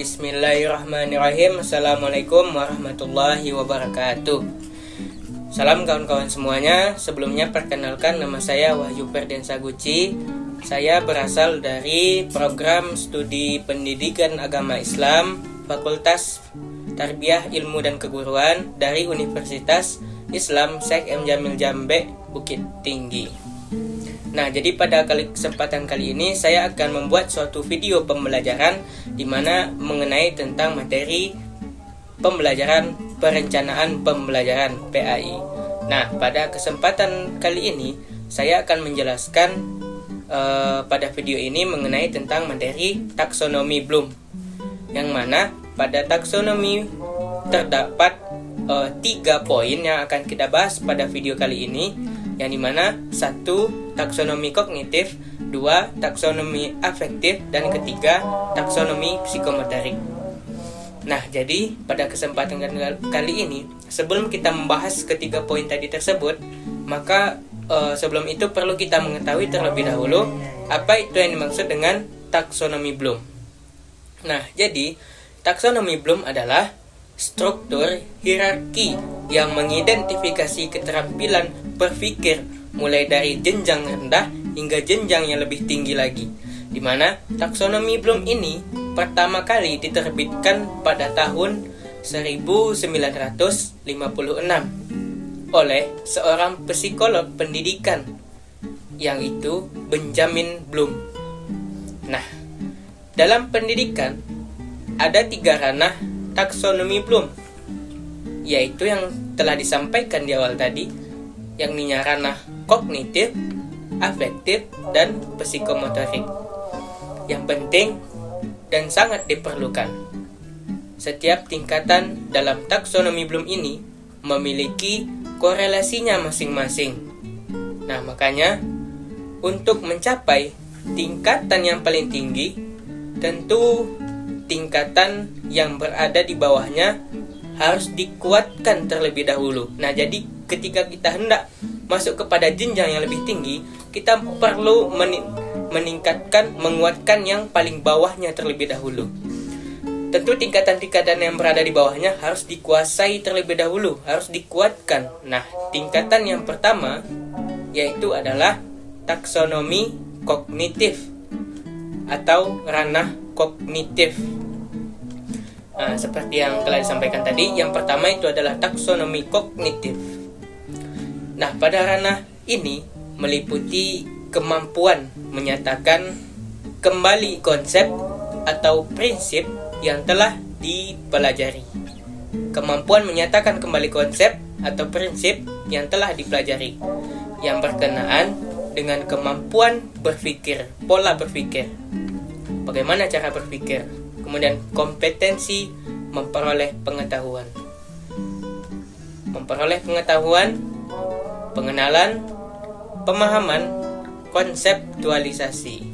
Bismillahirrahmanirrahim. Assalamualaikum warahmatullahi wabarakatuh. Salam kawan-kawan semuanya. Sebelumnya perkenalkan, nama saya Wahyu Ferdiansyah Guci. Saya berasal dari program studi pendidikan agama Islam Fakultas Tarbiyah Ilmu dan Keguruan dari Universitas Islam Syekh M. Jamil Jambe, Bukit Tinggi. Nah, jadi pada kesempatan kali ini saya akan membuat suatu video pembelajaran di mana mengenai tentang materi pembelajaran perencanaan pembelajaran PAI. Nah, pada kesempatan kali ini saya akan menjelaskan pada video ini mengenai tentang materi taksonomi Bloom, yang mana pada taksonomi terdapat 3 poin yang akan kita bahas pada video kali ini, yang dimana 1. taksonomi kognitif, 2. taksonomi afektif, dan ketiga taksonomi psikomotorik. Nah, jadi pada kesempatan kali ini, sebelum kita membahas ketiga poin tadi tersebut, maka sebelum itu perlu kita mengetahui terlebih dahulu apa itu yang dimaksud dengan taksonomi Bloom. Nah, jadi taksonomi Bloom adalah struktur hierarki yang mengidentifikasi keterampilan berpikir mulai dari jenjang rendah hingga jenjang yang lebih tinggi lagi, di mana taksonomi Bloom ini pertama kali diterbitkan pada tahun 1956 oleh seorang psikolog pendidikan, yang itu Benjamin Bloom. Nah, dalam pendidikan ada 3 ranah taksonomi Bloom, yaitu yang telah disampaikan di awal tadi, yakni ranah kognitif, afektif, dan psikomotorik. Yang penting dan sangat diperlukan, setiap tingkatan dalam taksonomi Bloom ini memiliki korelasinya masing-masing. Nah, makanya untuk mencapai tingkatan yang paling tinggi, tentu tingkatan yang berada di bawahnya harus dikuatkan terlebih dahulu. Nah, jadi ketika kita hendak masuk kepada jenjang yang lebih tinggi, kita perlu meningkatkan, menguatkan yang paling bawahnya terlebih dahulu. Tentu tingkatan-tingkatan yang berada di bawahnya harus dikuasai terlebih dahulu, harus dikuatkan. Nah, tingkatan yang pertama yaitu adalah taksonomi kognitif atau ranah kognitif. Nah, seperti yang telah disampaikan tadi, yang pertama itu adalah taksonomi kognitif. Nah, pada ranah ini meliputi kemampuan menyatakan kembali konsep atau prinsip yang telah dipelajari. Kemampuan menyatakan kembali konsep atau prinsip yang telah dipelajari, yang berkenaan dengan kemampuan berpikir, pola berpikir, bagaimana cara berpikir, kemudian kompetensi memperoleh pengetahuan. Memperoleh pengetahuan, pengenalan, pemahaman, konseptualisasi,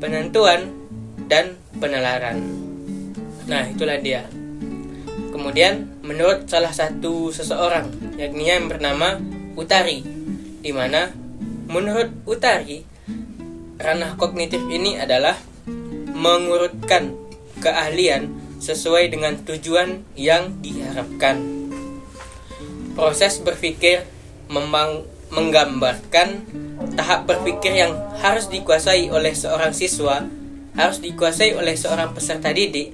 penentuan, dan penalaran. Nah, itulah dia. Kemudian menurut salah satu seseorang, yakni yang bernama Utari, di mana menurut Utari ranah kognitif ini adalah mengurutkan keahlian sesuai dengan tujuan yang diharapkan. Proses berpikir menggambarkan tahap berpikir yang harus dikuasai oleh seorang siswa, harus dikuasai oleh seorang peserta didik,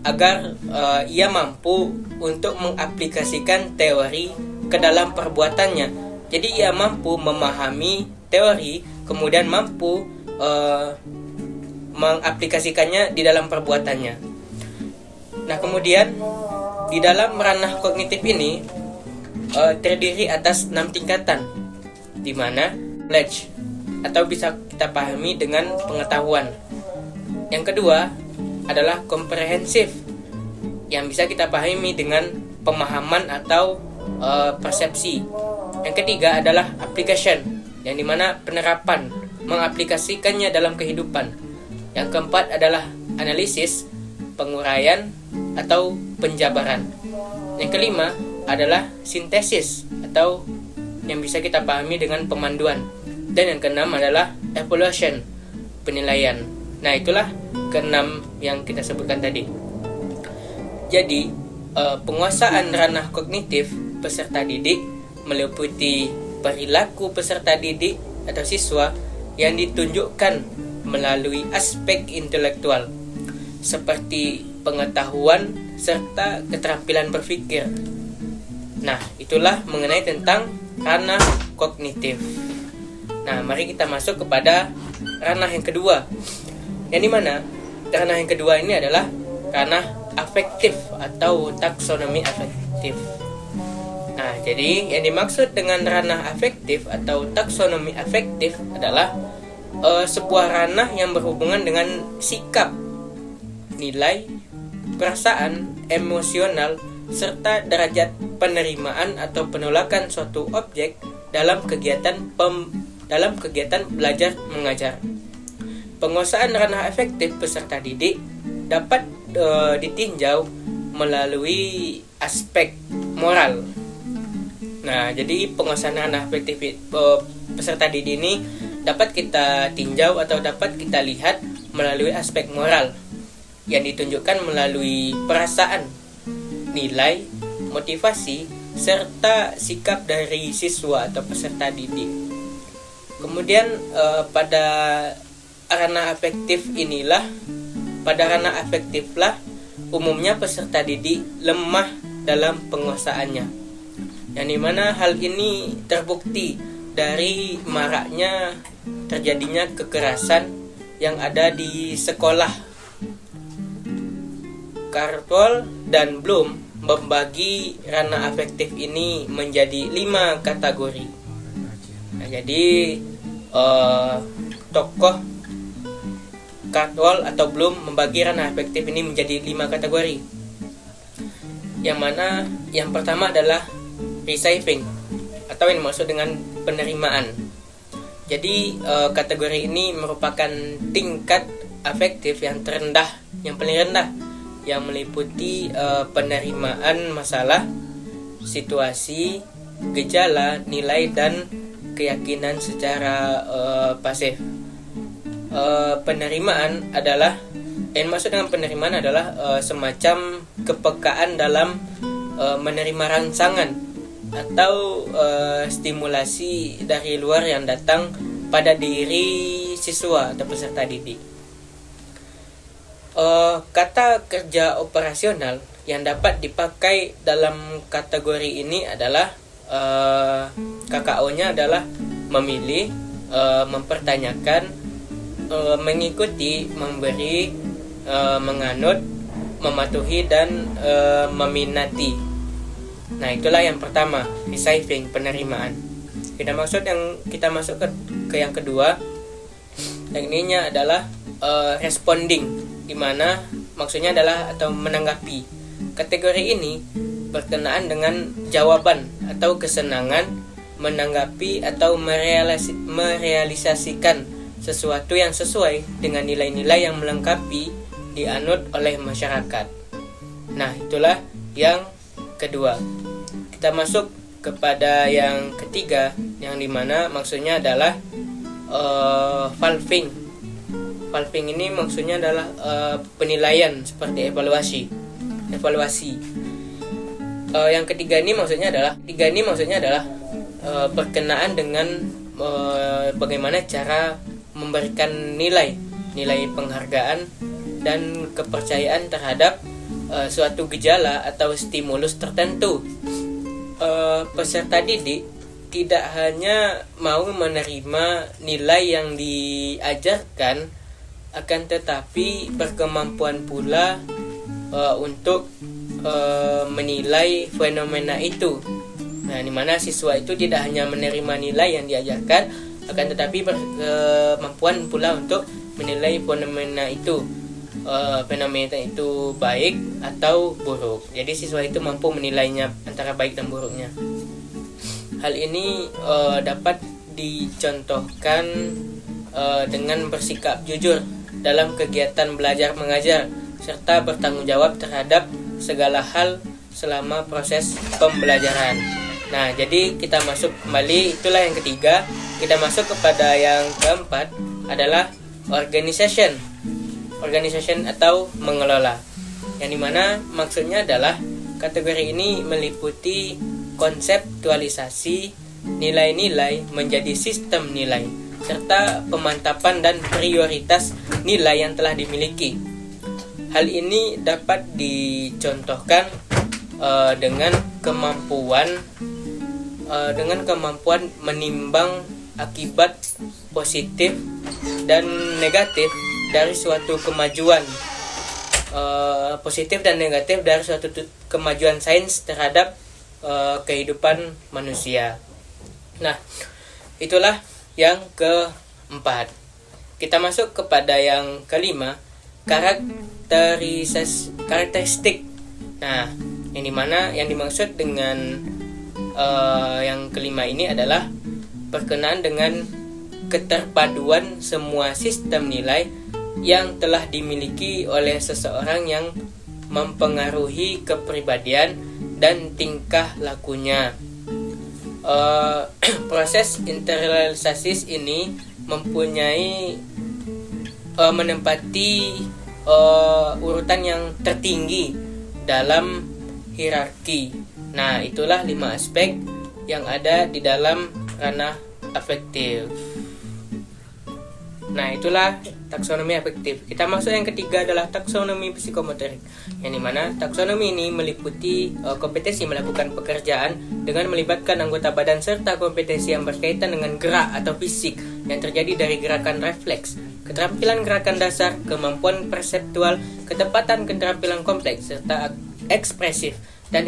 agar ia mampu untuk mengaplikasikan teori ke dalam perbuatannya. Jadi ia mampu memahami teori, kemudian mampu mengaplikasikannya di dalam perbuatannya. Nah, kemudian di dalam ranah kognitif ini terdiri atas 6 tingkatan, di mana knowledge atau bisa kita pahami dengan pengetahuan. Yang kedua adalah komprehensif, yang bisa kita pahami dengan pemahaman atau persepsi. Yang ketiga adalah application, yang dimana penerapan, mengaplikasikannya dalam kehidupan. Yang keempat adalah analisis, penguraian atau penjabaran. Yang kelima adalah sintesis atau yang bisa kita pahami dengan pemanduan. Dan yang keenam adalah evaluation, penilaian. Nah, itulah keenam yang kita sebutkan tadi. Jadi penguasaan ranah kognitif peserta didik meliputi perilaku peserta didik atau siswa yang ditunjukkan melalui aspek intelektual seperti pengetahuan serta keterampilan berpikir. Nah, itulah mengenai tentang ranah kognitif. Nah, mari kita masuk kepada ranah yang kedua. Yang dimana ranah yang kedua ini adalah ranah afektif atau taksonomi afektif. Nah, jadi yang dimaksud dengan ranah afektif atau taksonomi afektif adalah sebuah ranah yang berhubungan dengan sikap, nilai, perasaan, emosional, serta derajat penerimaan atau penolakan suatu objek dalam kegiatan belajar mengajar. Penguasaan ranah afektif peserta didik dapat ditinjau melalui aspek moral. Nah, jadi penguasaan ranah afektif peserta didik ini dapat kita tinjau atau dapat kita lihat melalui aspek moral yang ditunjukkan melalui perasaan, nilai, motivasi, serta sikap dari siswa atau peserta didik. Kemudian pada ranah afektif lah umumnya peserta didik lemah dalam penguasaannya, yang dimana hal ini terbukti dari maraknya terjadinya kekerasan yang ada di sekolah. Cartwell dan Bloom membagi ranah afektif ini menjadi 5 kategori. Nah, jadi tokoh Cartwell atau Bloom membagi ranah afektif ini menjadi 5 kategori. Yang mana yang pertama adalah receiving atau yang dimaksud dengan penerimaan. Jadi kategori ini merupakan tingkat afektif yang terendah, yang paling rendah, yang meliputi penerimaan masalah, situasi, gejala, nilai, dan keyakinan secara pasif. Penerimaan adalah, yang maksud dengan penerimaan adalah semacam kepekaan dalam menerima rangsangan atau stimulasi dari luar yang datang pada diri siswa atau peserta didik. Kata kerja operasional yang dapat dipakai dalam kategori ini adalah KKO-nya adalah memilih, mempertanyakan, mengikuti, memberi, menganut, mematuhi, dan meminati. Nah, itulah yang pertama, receiving, penerimaan. Kita masuk ke yang kedua. Yang ininya adalah responding, di mana maksudnya adalah atau menanggapi. Kategori ini berkenaan dengan jawaban atau kesenangan, menanggapi atau merealisasikan sesuatu yang sesuai dengan nilai-nilai yang melengkapi dianut oleh masyarakat. Nah, itulah yang kedua. Kita masuk kepada yang ketiga, yang dimana maksudnya adalah valving. Valving ini maksudnya adalah penilaian seperti evaluasi. Yang ketiga ini maksudnya adalah berkenaan dengan bagaimana cara memberikan nilai penghargaan dan kepercayaan terhadap suatu gejala atau stimulus tertentu. Peserta didik tidak hanya mau menerima nilai yang diajarkan, akan tetapi berkemampuan pula untuk menilai fenomena itu. Nah, di mana siswa itu tidak hanya menerima nilai yang diajarkan, akan tetapi berkemampuan pula untuk menilai fenomena itu. Fenomena itu baik atau buruk. Jadi siswa itu mampu menilainya antara baik dan buruknya. Hal ini dapat dicontohkan dengan bersikap jujur dalam kegiatan belajar mengajar serta bertanggung jawab terhadap segala hal selama proses pembelajaran. Nah, jadi kita masuk kembali, itulah yang ketiga. Kita masuk kepada yang keempat adalah organization. organization atau mengelola. Yang dimana maksudnya adalah kategori ini meliputi konseptualisasi nilai-nilai menjadi sistem nilai, serta pemantapan dan prioritas nilai yang telah dimiliki. Hal ini dapat dicontohkan dengan kemampuan menimbang akibat positif dan negatif dari suatu kemajuan sains terhadap kehidupan manusia. Nah, itulah yang keempat. Kita masuk kepada yang kelima, karakteristik. Nah, yang dimana yang dimaksud dengan yang kelima ini adalah berkenaan dengan keterpaduan semua sistem nilai yang telah dimiliki oleh seseorang yang mempengaruhi kepribadian dan tingkah lakunya. Proses internalisasi ini menempati urutan yang tertinggi dalam hierarki. Nah, itulah 5 aspek yang ada di dalam ranah afektif. Nah, itulah taksonomi afektif. Kita masuk yang ketiga adalah taksonomi psikomotorik, yang dimana taksonomi ini meliputi kompetensi melakukan pekerjaan dengan melibatkan anggota badan serta kompetensi yang berkaitan dengan gerak atau fisik yang terjadi dari gerakan refleks, keterampilan gerakan dasar, kemampuan perseptual, ketepatan keterampilan kompleks, serta ekspresif dan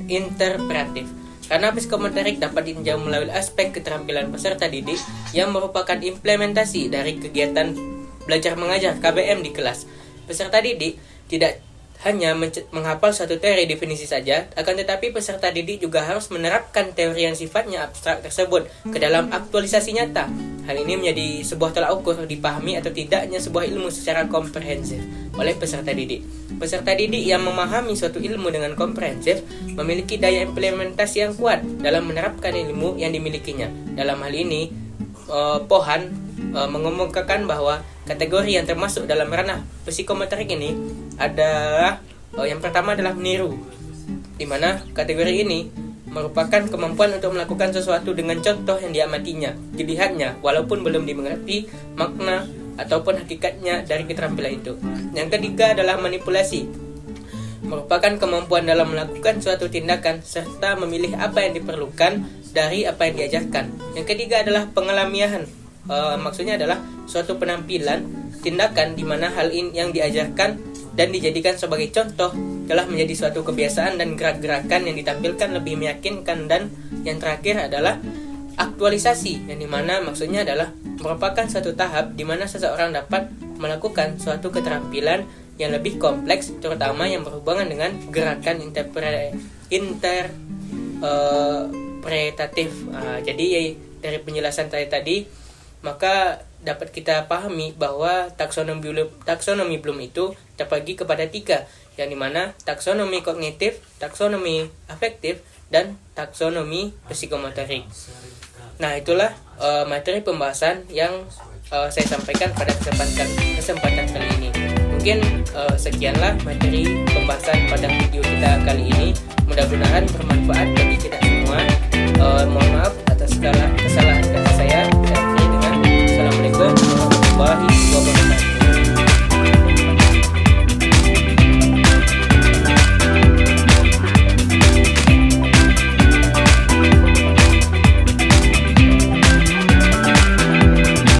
interpretif. Karena psikomotorik dapat ditinjau melalui aspek keterampilan peserta didik yang merupakan implementasi dari kegiatan belajar mengajar KBM di kelas. Peserta didik tidak hanya menghafal satu teori definisi saja, akan tetapi peserta didik juga harus menerapkan teori yang sifatnya abstrak tersebut ke dalam aktualisasi nyata. Hal ini menjadi sebuah tolak ukur dipahami atau tidaknya sebuah ilmu secara komprehensif oleh peserta didik. Peserta didik yang memahami suatu ilmu dengan komprehensif memiliki daya implementasi yang kuat dalam menerapkan ilmu yang dimilikinya. Dalam hal ini, Pohan mengemukakan bahwa kategori yang termasuk dalam ranah psikomotorik ini adalah yang pertama adalah meniru, di mana kategori ini merupakan kemampuan untuk melakukan sesuatu dengan contoh yang diamatinya, dilihatnya, walaupun belum dimengerti makna ataupun hakikatnya dari keterampilan itu. Yang ketiga adalah manipulasi, merupakan kemampuan dalam melakukan suatu tindakan serta memilih apa yang diperlukan dari apa yang diajarkan. Yang ketiga adalah pengalamiahan, maksudnya adalah suatu penampilan tindakan di mana hal ini yang diajarkan dan dijadikan sebagai contoh telah menjadi suatu kebiasaan dan gerak-gerakan yang ditampilkan lebih meyakinkan. Dan yang terakhir adalah aktualisasi, yang dimana maksudnya adalah merupakan suatu tahap di mana seseorang dapat melakukan suatu keterampilan yang lebih kompleks, terutama yang berhubungan dengan gerakan interpretatif. Jadi dari penjelasan saya tadi, maka dapat kita pahami bahwa taksonomi Bloom itu terbagi kepada 3, yang dimana taksonomi kognitif, taksonomi afektif, dan taksonomi psikomotorik. Nah, itulah materi pembahasan yang saya sampaikan pada kesempatan kali ini. Mungkin sekianlah materi pembahasan pada video kita kali ini. Mudah-mudahan bermanfaat bagi kita semua.